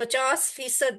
50%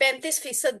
35%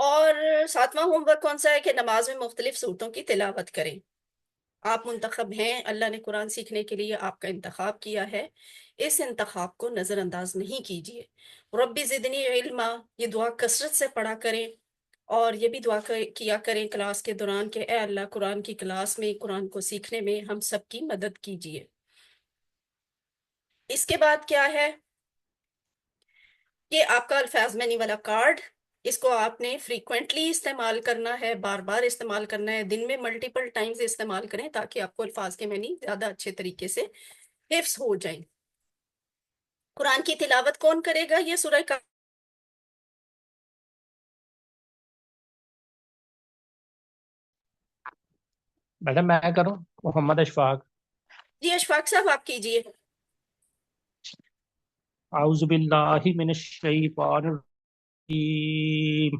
اور ساتواں home work کون سا ہے کہ نماز میں مختلف صورتوں کی تلاوت کریں۔ آپ منتخب ہیں، اللہ نے قرآن سیکھنے کے لیے آپ کا انتخاب کیا ہے، اس انتخاب کو نظر انداز نہیں کیجیے۔ ربی زدنی علما، یہ دعا کثرت سے پڑھا کریں، اور یہ بھی دعا کیا کریں کلاس کے دوران کہ اے اللہ قرآن کی کلاس میں، قرآن کو سیکھنے میں ہم سب کی مدد کیجیے۔ اس کے بعد کیا ہے کہ آپ کا الفاظ مینی والا کارڈ، اس کو آپ نے فریکوینٹلی استعمال کرنا ہے، بار بار استعمال کرنا ہے، دن میں ملٹیپل ٹائمز استعمال کریں تاکہ آپ کو الفاظ کے معنی زیادہ اچھے طریقے سے حفظ ہو جائیں۔ قرآن کی تلاوت کون کرے گا؟ یہ سورہ کا میڈم میں کروں؟ محمد اشفاق۔ جی اشفاق صاحب آپ کیجئے۔ اعوذ باللہ من الشیطان الرجیم،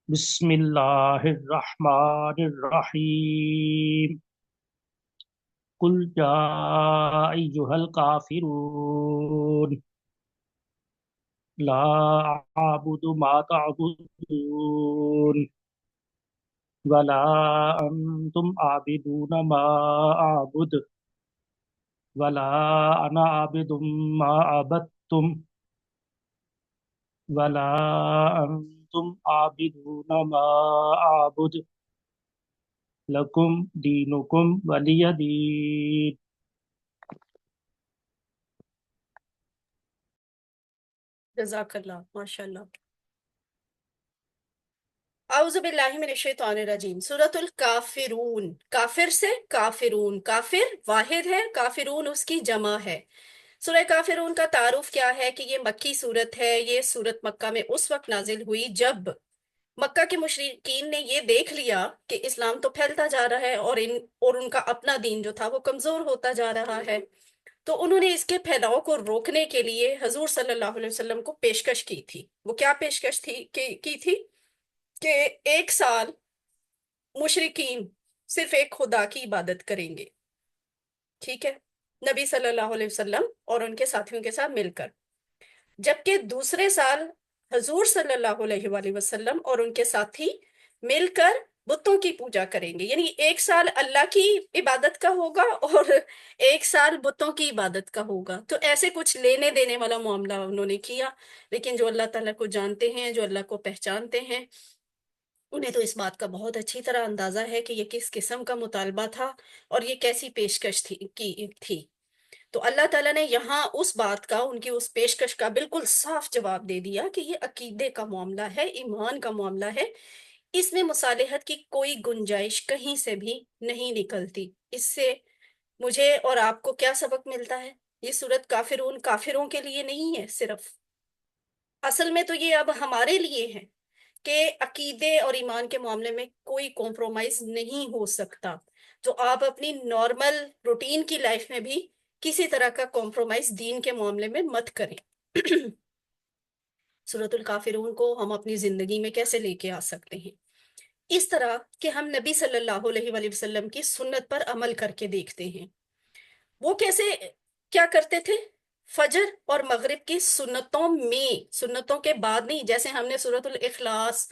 بسم اللہ الرحمن الرحیم، قل یا ایہا الکافرون لا اعبد ما تعبدون ولا انتم عابدون ما اعبد ولا انا عابد ما عبدتم ولا انتم عابدون ما اعبد لکم دینکم ولی دین۔ جزاک اللہ، ماشاء اللہ۔ اعوذ باللہ من الشیطان الرجیم، سورۃ الکافرون، کافر سے کافرون، کافر واحد ہے، کافرون اس کی جمع ہے۔ سورہ کافرون کا تعارف کیا ہے کہ یہ مکی صورت ہے، یہ صورت مکہ میں اس وقت نازل ہوئی جب مکہ کے مشرکین نے یہ دیکھ لیا کہ اسلام تو پھیلتا جا رہا ہے اور ان کا اپنا دین جو تھا وہ کمزور ہوتا جا رہا ہے، تو انہوں نے اس کے پھیلاؤ کو روکنے کے لیے حضور صلی اللہ علیہ وسلم کو پیشکش کی تھی۔ وہ کیا پیشکش تھی کی تھی کہ 1 سال مشرکین صرف ایک خدا کی عبادت کریں گے، ٹھیک ہے، نبی صلی اللہ علیہ وسلم اور ان کے ساتھیوں کے ساتھ مل کر، جبکہ دوسرے سال حضور صلی اللہ علیہ وآلہ وسلم اور ان کے ساتھی مل کر بتوں کی پوجا کریں گے، یعنی 1 سال اللہ کی عبادت کا ہوگا اور 1 سال بتوں کی عبادت کا ہوگا۔ تو ایسے کچھ لینے دینے والا معاملہ انہوں نے کیا، لیکن جو اللہ تعالیٰ کو جانتے ہیں، جو اللہ کو پہچانتے ہیں، انہیں تو اس بات کا بہت اچھی طرح اندازہ ہے کہ یہ کس قسم کا مطالبہ تھا اور یہ کیسی پیشکش تھی۔ تو اللہ تعالیٰ نے یہاں اس بات کا، ان کی اس پیشکش کا بالکل صاف جواب دے دیا کہ یہ عقیدے کا معاملہ ہے، ایمان کا معاملہ ہے، اس میں مصالحت کی کوئی گنجائش کہیں سے بھی نہیں نکلتی۔ اس سے مجھے اور آپ کو کیا سبق ملتا ہے؟ یہ صورت کافرون کافروں کے لیے نہیں ہے صرف، اصل میں تو یہ اب ہمارے لیے ہے کہ عقیدے اور ایمان کے معاملے میں کوئی کمپرومائز نہیں ہو سکتا، تو آپ اپنی نارمل روٹین کی لائف میں بھی کسی طرح کا کمپرومائز دین کے معاملے میں مت کریں۔ سورۃ الکافرون کو ہم اپنی زندگی میں کیسے لے کے آ سکتے ہیں؟ اس طرح کہ ہم نبی صلی اللہ علیہ وآلہ وسلم کی سنت پر عمل کر کے دیکھتے ہیں۔ وہ کیسے کیا کرتے تھے؟ فجر اور مغرب کی سنتوں میں، سنتوں کے بعد نہیں، جیسے ہم نے سورۃ الاخلاص،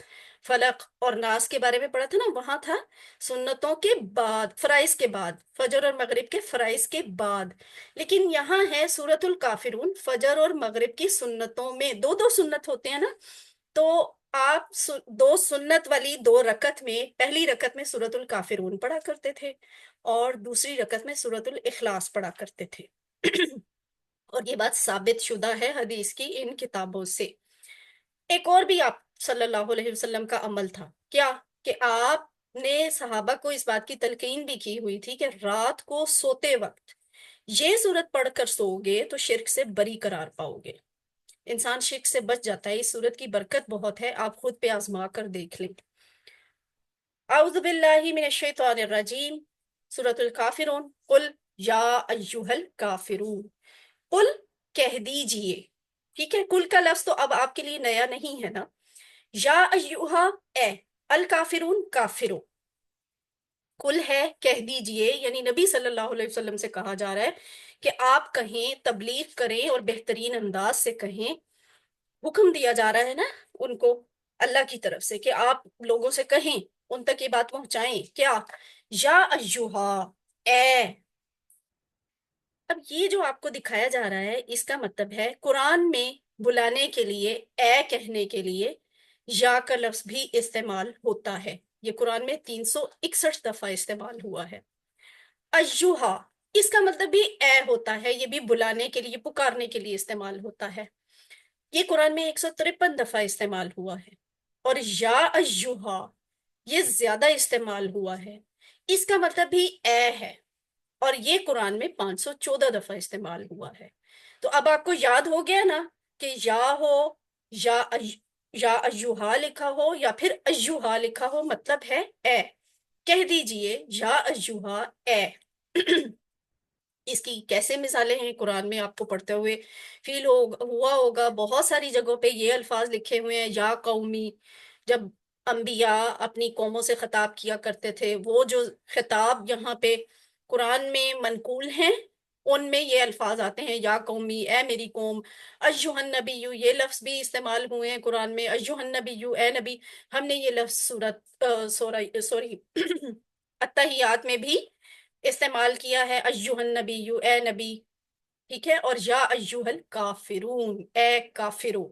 فلق اور ناس کے بارے میں پڑھا تھا نا، وہاں تھا سنتوں کے بعد، فرائض کے بعد، فجر اور مغرب کے فرائض کے بعد، لیکن یہاں ہے سورۃ الکافرون فجر اور مغرب کی سنتوں میں، دو دو سنت ہوتے ہیں نا، تو آپ دو سنت والی 2 رکعت میں، پہلی رکعت میں سورۃ الکافرون پڑھا کرتے تھے اور دوسری رکعت میں سورۃ الاخلاص پڑھا کرتے تھے۔ اور یہ بات ثابت شدہ ہے حدیث کی ان کتابوں سے۔ ایک اور بھی آپ صلی اللہ علیہ وسلم کا عمل تھا، کیا کہ آپ نے صحابہ کو اس بات کی تلقین بھی کی ہوئی تھی کہ رات کو سوتے وقت یہ سورت پڑھ کر سو گے تو شرک سے بری قرار پاؤ گے، انسان شرک سے بچ جاتا ہے، اس سورت کی برکت بہت ہے، آپ خود پہ آزما کر دیکھ لیں۔ اعوذ باللہ من الشیطان الرجیم، سورۃ الکافرون، قل یا ایہا الکافرون، قل کہہ دیجئے، ٹھیک ہے، کل کا لفظ تو اب آپ کے لیے نیا نہیں ہے نا، یا ایہا اے، الکافرون کافروں، کل ہے کہہ دیجئے، یعنی نبی صلی اللہ علیہ وسلم سے کہا جا رہا ہے کہ آپ کہیں، تبلیغ کریں اور بہترین انداز سے کہیں، حکم دیا جا رہا ہے نا ان کو، اللہ کی طرف سے کہ آپ لوگوں سے کہیں، ان تک یہ بات پہنچائیں، کیا؟ یا ایہا، اے۔ اب یہ جو آپ کو دکھایا جا رہا ہے، اس کا مطلب ہے قرآن میں بلانے کے لیے، اے کہنے کے لیے یا کا لفظ بھی استعمال ہوتا ہے۔ یہ قرآن میں 361 دفعہ استعمال ہوا ہے۔ ایہا، اس کا مطلب بھی اے ہوتا ہے، یہ بھی بلانے کے لیے، پکارنے کے لیے استعمال ہوتا ہے۔ یہ قرآن میں 153 دفعہ استعمال ہوا ہے۔ اور یا ایہا، یہ زیادہ استعمال ہوا ہے، اس کا مطلب بھی اے ہے، اور یہ قرآن میں 514 دفعہ استعمال ہوا ہے۔ تو اب آپ کو یاد ہو گیا نا کہ یا ہو، یا ایہا لکھا ہو یا پھر ایہا لکھا ہو، مطلب ہے اے۔ کہہ دیجئے یا ایہا، اے۔ اس کی کیسے مثالیں ہیں قرآن میں، آپ کو پڑھتے ہوئے فیل ہوا ہوگا، بہت ساری جگہوں پہ یہ الفاظ لکھے ہوئے ہیں، یا قومی، جب انبیاء اپنی قوموں سے خطاب کیا کرتے تھے، وہ جو خطاب یہاں پہ قرآن میں منقول ہیں، ان میں یہ الفاظ آتے ہیں، یا قومی، اے میری قوم۔ ایہا النبی، یہ لفظ بھی استعمال ہوئے ہیں قرآن میں، ایہا النبی، اے نبی۔ ہم نے یہ لفظ سوری التحیات میں بھی استعمال کیا ہے، ایہا النبی، اے نبی، ٹھیک ہے؟ اور یا ایہا الکافرون، اے کافرو۔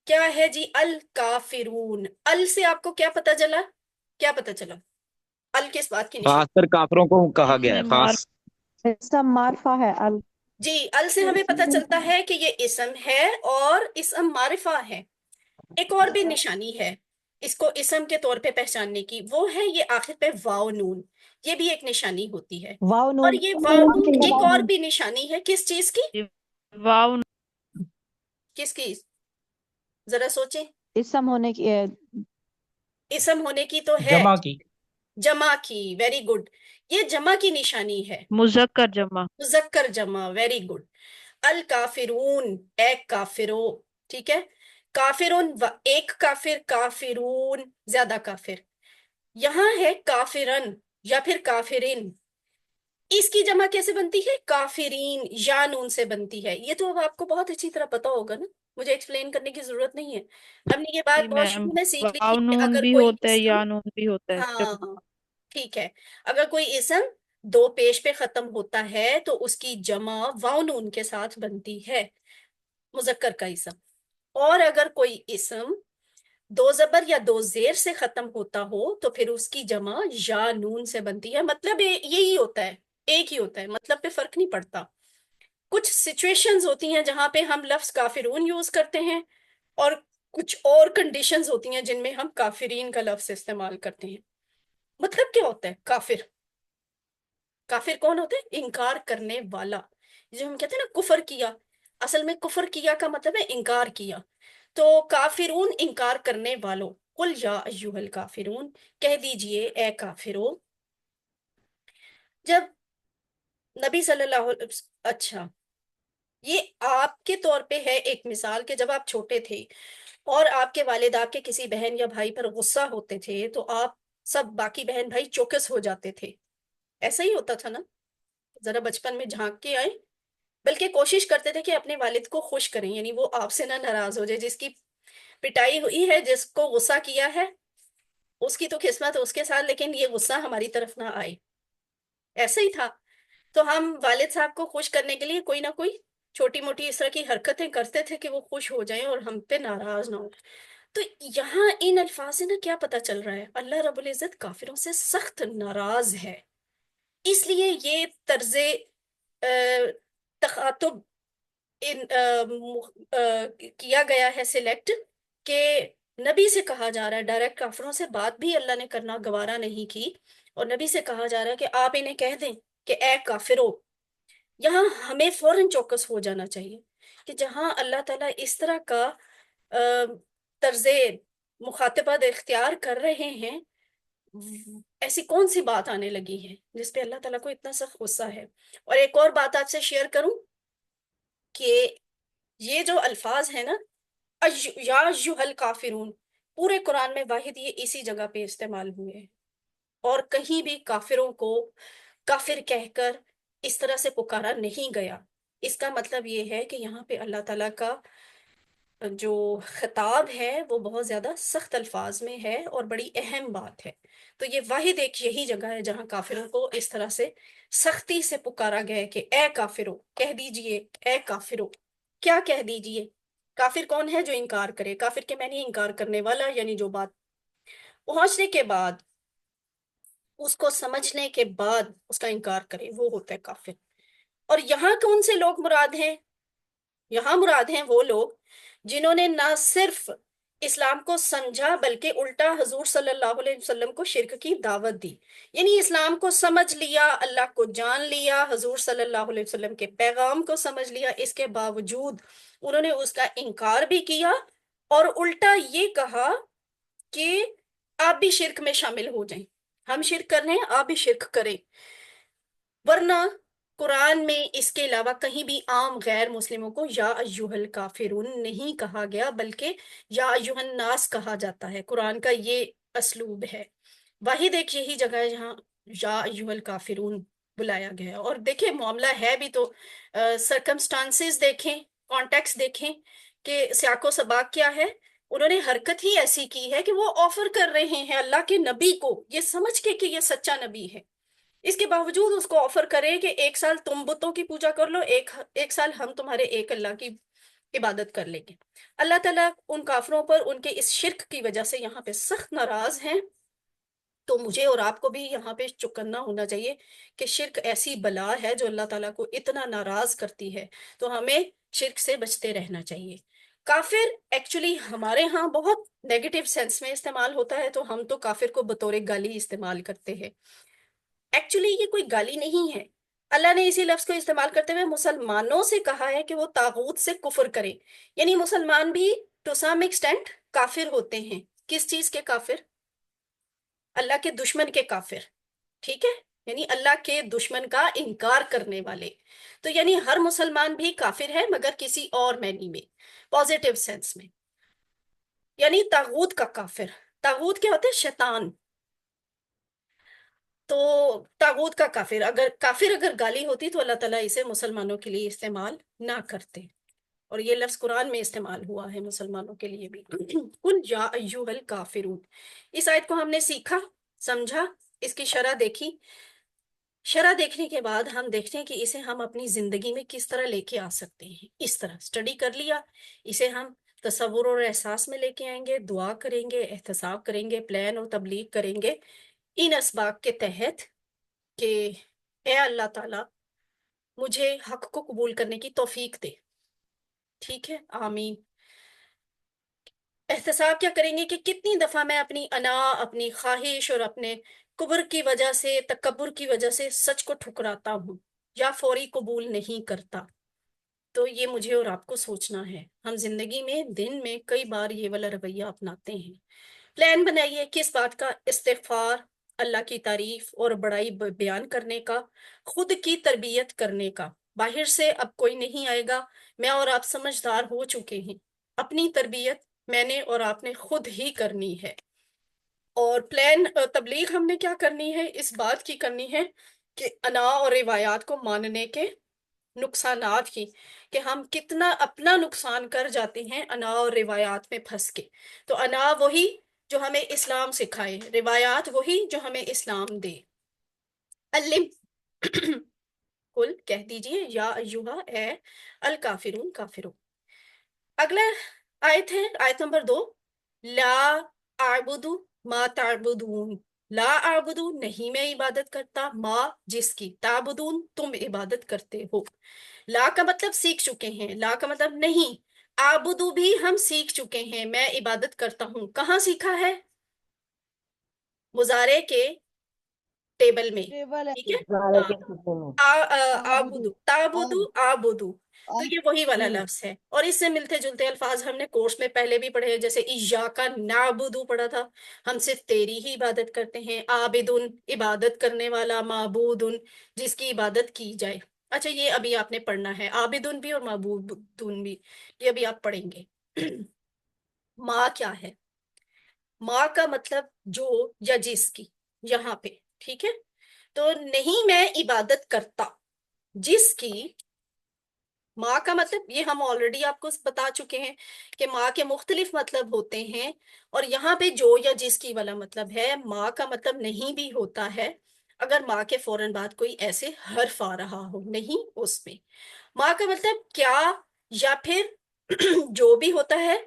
کیا ہے جی الکافرون؟ ال سے آپ کو کیا پتا چلا؟ کیا پتا چلا؟ ال کس بات کی خاص نشانی؟ کر کافروں کو کہا گیا ہے، اسم خاص۔ اسم معرفہ ہے جی، ال سے ہمیں پتا چلتا ہے کہ یہ اسم ہے اور اسم معرفہ ہے۔ ایک اور بھی نشانی ہے اس کو اسم کے طور پہ پہچاننے کی، وہ ہے یہ آخر پہ واو نون، یہ بھی ایک نشانی ہوتی ہے۔ واو اور نون یہ واو نون ایک اور بھی نشانی ہے، کس چیز کی؟ واو کس کی؟ ذرا سوچیں۔ اسم ہونے کی اسم ہونے کی تو ہے، جمع کی۔ جمع کی، ویری گڈ، یہ جمع کی نشانی ہے، مذکر جمع مذکر جمع، ویری گڈ۔ الکافرون، اے کافرو، ٹھیک ہے؟ کافرون، ایک کافر، کافرون، زیادہ کافر۔ یہاں ہے کافرن یا پھر کافرین، اس کی جمع کیسے بنتی ہے؟ کافرین، یا نون سے بنتی ہے۔ یہ تو اب آپ کو بہت اچھی طرح پتا ہوگا نا، مجھے ایکسپلین کرنے کی ضرورت نہیں ہے، ہم نے یہ جی بات بہت میم، شروع میں سیکھ لی واو تھی کہ نون اگر بھی کوئی ہوتا ہے اسم، یا نون بھی ہوتا ہے ہاں ٹھیک ہے، اگر کوئی اسم دو پیش پہ ختم ہوتا ہے تو اس کی جمع واو نون کے ساتھ بنتی ہے، مذکر کا اسم۔ اور اگر کوئی اسم دو زبر یا دو زیر سے ختم ہوتا ہو تو پھر اس کی جمع یا نون سے بنتی ہے، مطلب یہی ہوتا ہے، ایک ہی ہوتا ہے، مطلب پہ فرق نہیں پڑتا۔ کچھ سچویشنز ہوتی ہیں جہاں پہ ہم لفظ کافرون یوز کرتے ہیں، اور کچھ اور کنڈیشنز ہوتی ہیں جن میں ہم کافرین کا لفظ استعمال کرتے ہیں۔ مطلب کیا ہوتا ہے کافر؟ کافر کون ہوتا ہے؟ انکار کرنے والا، جو ہم کہتے ہیں نا کفر کیا، اصل میں کفر کیا کا مطلب ہے انکار کیا۔ تو کافرون، انکار کرنے والوں، قل یا ایہا الکافرون، کہہ دیجئے اے کافرو۔ جب نبی صلی اللہ علیہ اچھا، یہ آپ کے طور پہ ہے ایک مثال کہ جب آپ چھوٹے تھے اور آپ کے والد آپ کے کسی بہن یا بھائی پر غصہ ہوتے تھے تو آپ سب باقی بہن بھائی چوکس ہو جاتے تھے، ایسا ہی ہوتا تھا نا؟ ذرا بچپن میں جھانک کے آئے، بلکہ کوشش کرتے تھے کہ اپنے والد کو خوش کریں، یعنی وہ آپ سے نہ ناراض ہو جائے، جس کی پٹائی ہوئی ہے، جس کو غصہ کیا ہے، اس کی تو قسمت اس کے ساتھ، لیکن یہ غصہ ہماری طرف نہ آئے، ایسا ہی تھا۔ تو ہم والد صاحب کو خوش کرنے کے لیے کوئی نہ کوئی چھوٹی موٹی اس طرح کی حرکتیں کرتے تھے کہ وہ خوش ہو جائیں اور ہم پہ ناراض نہ ہو۔ تو یہاں ان الفاظ سے نا کیا پتا چل رہا ہے؟ اللہ رب العزت کافروں سے سخت ناراض ہے، اس لیے یہ طرز تخاطب کیا گیا ہے سلیکٹ، کہ نبی سے کہا جا رہا ہے ڈائریکٹ، کافروں سے بات بھی اللہ نے کرنا گوارا نہیں کی، اور نبی سے کہا جا رہا ہے کہ آپ انہیں کہہ دیں کہ اے کافرو۔ یہاں ہمیں فوراً چوکس ہو جانا چاہیے کہ جہاں اللہ تعالیٰ اس طرح کا طرز مخاطبت اختیار کر رہے ہیں، ایسی کون سی بات آنے لگی ہے جس پہ اللہ تعالیٰ کو اتنا سخت غصہ ہے؟ اور ایک اور بات آپ سے شیئر کروں کہ یہ جو الفاظ ہیں نا، یا ایہا الکافرون، پورے قرآن میں واحد یہ اسی جگہ پہ استعمال ہوئے ہیں، اور کہیں بھی کافروں کو کافر کہہ کر اس طرح سے پکارا نہیں گیا۔ اس کا مطلب یہ ہے کہ یہاں پہ اللہ تعالیٰ کا جو خطاب ہے وہ بہت زیادہ سخت الفاظ میں ہے اور بڑی اہم بات ہے. تو یہ واحد ایک یہی جگہ ہے جہاں کافروں کو اس طرح سے سختی سے پکارا گیا ہے کہ اے کافرو کہہ دیجئے، اے کافرو کیا کہہ دیجئے. کافر کون ہے؟ جو انکار کرے. کافر کے معنی انکار کرنے والا، یعنی جو بات پہنچنے کے بعد، اس کو سمجھنے کے بعد اس کا انکار کرے، وہ ہوتا ہے کافر. اور یہاں کون سے لوگ مراد ہیں؟ یہاں مراد ہیں وہ لوگ جنہوں نے نہ صرف اسلام کو سمجھا بلکہ الٹا حضور صلی اللہ علیہ وسلم کو شرک کی دعوت دی. یعنی اسلام کو سمجھ لیا، اللہ کو جان لیا، حضور صلی اللہ علیہ وسلم کے پیغام کو سمجھ لیا، اس کے باوجود انہوں نے اس کا انکار بھی کیا اور الٹا یہ کہا کہ آپ بھی شرک میں شامل ہو جائیں، ہم شرک کر رہے ہیں آپ بھی شرک کریں. ورنہ قرآن میں اس کے علاوہ کہیں بھی عام غیر مسلموں کو یا ایہا الکافرون نہیں کہا گیا، بلکہ یا ایہا الناس کہا جاتا ہے. قرآن کا یہ اسلوب ہے. واحد ایک یہی جگہ ہے جہاں یا ایہا الکافرون بلایا گیا ہے. اور دیکھیں معاملہ ہے بھی تو سرکمسٹانسز دیکھیں، کانٹیکس دیکھیں کہ سیاق و سباق کیا ہے. انہوں نے حرکت ہی ایسی کی ہے کہ وہ آفر کر رہے ہیں اللہ کے نبی کو یہ سمجھ کے کہ یہ سچا نبی ہے. اس کے باوجود اس کو آفر کرے کہ ایک سال تم بتوں کی پوجا کر لو، ایک سال ہم تمہارے ایک اللہ کی عبادت کر لیں گے. اللہ تعالیٰ ان کافروں پر ان کے اس شرک کی وجہ سے یہاں پہ سخت ناراض ہیں. تو مجھے اور آپ کو بھی یہاں پہ چوکنا ہونا چاہیے کہ شرک ایسی بلا ہے جو اللہ تعالیٰ کو اتنا ناراض کرتی ہے. تو ہمیں شرک سے بچتے رہنا چاہیے. کافر ایکچولی ہمارے ہاں بہت نیگیٹو سینس میں استعمال ہوتا ہے، تو ہم تو کافر کو بطور گالی استعمال کرتے ہیں. ایکچولی یہ کوئی گالی نہیں ہے. اللہ نے اسی لفظ کو استعمال کرتے ہوئے مسلمانوں سے کہا ہے کہ وہ طاغوت سے کفر کریں. یعنی مسلمان بھی ٹو سم ایکسٹینٹ کافر ہوتے ہیں. کس چیز کے کافر؟ اللہ کے دشمن کے کافر. ٹھیک ہے، یعنی اللہ کے دشمن کا انکار کرنے والے. تو یعنی ہر مسلمان بھی کافر ہے، مگر کسی اور معنی میں، پازیٹیو سینس میں. یعنی طاغوت کا کافر. طاغوت کیا ہوتا ہے؟ شیطان. تو طاغوت کا کافر اگر گالی ہوتی تو اللہ تعالیٰ اسے مسلمانوں کے لیے استعمال نہ کرتے. اور یہ لفظ قرآن میں استعمال ہوا ہے مسلمانوں کے لیے بھی. قل یا ایھا الکافرون. اس آیت کو ہم نے سیکھا، سمجھا، اس کی شرح دیکھی. شرح دیکھنے کے بعد ہم دیکھتے ہیں کہ اسے ہم اپنی زندگی میں کس طرح لے کے آ سکتے ہیں. اس طرح اسٹڈی کر لیا، اسے ہم تصور اور احساس میں لے کے آئیں گے، دعا کریں گے، احتساب کریں گے، پلان اور تبلیغ کریں گے ان اسباق کے تحت کہ اے اللہ تعالیٰ مجھے حق کو قبول کرنے کی توفیق دے. ٹھیک ہے، آمین. احتساب کیا کریں گے کہ کتنی دفعہ میں اپنی انا، اپنی خواہش اور اپنے کبر کی وجہ سے، تکبر کی وجہ سے سچ کو ٹھکراتا ہوں یا فوری قبول نہیں کرتا. تو یہ مجھے اور آپ کو سوچنا ہے. ہم زندگی میں دن میں کئی بار یہ والا رویہ اپناتے ہیں. پلان بنائیے کس بات کا؟ استغفار، اللہ کی تعریف اور بڑائی بیان کرنے کا، خود کی تربیت کرنے کا. باہر سے اب کوئی نہیں آئے گا. میں اور آپ سمجھدار ہو چکے ہیں. اپنی تربیت میں نے اور آپ نے خود ہی کرنی ہے. اور پلان تبلیغ ہم نے کیا کرنی ہے؟ اس بات کی کرنی ہے کہ انا اور روایات کو ماننے کے نقصانات کی، کہ ہم کتنا اپنا نقصان کر جاتے ہیں انا اور روایات میں پھنس کے. تو انا وہی جو ہمیں اسلام سکھائے، روایات وہی جو ہمیں اسلام دے. علم کل کہہ دیجئے یا ایھا اے الکافرون کافروں. اگلا آیت ہے آیت نمبر 2. لا اعبد ما تعبدون. لا اعبد نہیں میں عبادت کرتا، ما جس کی، تعبدون تم عبادت کرتے ہو. لا کا مطلب سیکھ چکے ہیں، لا کا مطلب نہیں. اعبدو بھی ہم سیکھ چکے ہیں، میں عبادت کرتا ہوں. کہاں سیکھا ہے؟ مضارع کے ٹیبل میں. ٹیبل ہے ٹھیک ہے، زارا ہاں. کے خطے میں آبدو، آبدو تابدو، آب آبدو. تو یہ وہی والا آبدو لفظ ہے. اور اس سے ملتے جلتے الفاظ ہم نے کورس میں پہلے بھی پڑھے، جیسے ایاکا نعبدو پڑھا تھا، ہم صرف تیری ہی عبادت کرتے ہیں. عابدن عبادت کرنے والا، معبودن جس کی عبادت کی جائے. اچھا یہ ابھی آپ نے پڑھنا ہے، عابدن بھی اور معبودن بھی، یہ ابھی آپ پڑھیں گے. ماں کیا ہے؟ ماں کا مطلب جو یا جس کی، یہاں پہ. ٹھیک ہے، تو نہیں میں عبادت کرتا جس کی ماں کا مطلب یہ ہم آلریڈی آپ کو بتا چکے ہیں کہ ماں کے مختلف مطلب ہوتے ہیں، اور یہاں پہ جو یا جس کی والا مطلب ہے، ماں کا مطلب نہیں بھی ہوتا ہے اگر ماں کے فوراً بعد کوئی ایسے حرف آ رہا ہو، نہیں اس میں ماں کا مطلب کیا، یا پھر جو بھی ہوتا ہے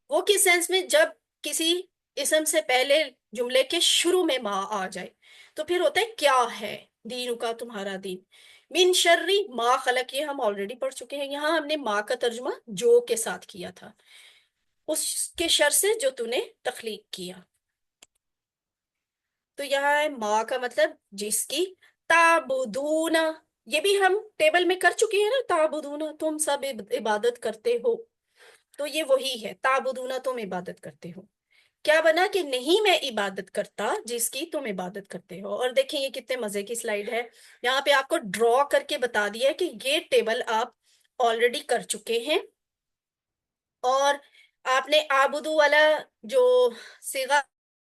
وہ کس سینس میں، جب کسی اسم سے پہلے جملے کے شروع میں ماں آ جائے تو پھر ہوتا ہے کیا ہے، دین کا تمہارا دین، من شرری ما خلق، یہ ہم آلریڈی پڑھ چکے ہیں، یہاں ہم نے ماں کا ترجمہ جو کے ساتھ کیا تھا، اس کے شر سے جو تو نے تخلیق کیا، تو یہاں ہے ماں کا مطلب جس کی، تعبدون، یہ بھی ہم ٹیبل میں کر چکے ہیں نا، تعبدون تم سب عبادت کرتے ہو، تو یہ وہی ہے، تعبدون تم عبادت کرتے ہو، کیا بنا کہ نہیں میں عبادت کرتا جس کی تم عبادت کرتے ہو۔ اور دیکھیں یہ کتنے مزے کی سلائیڈ ہے، یہاں پہ آپ کو ڈرا کر کے بتا دیا ہے کہ یہ ٹیبل آپ آلریڈی کر چکے ہیں، اور آپ نے آبدو والا جو صیغہ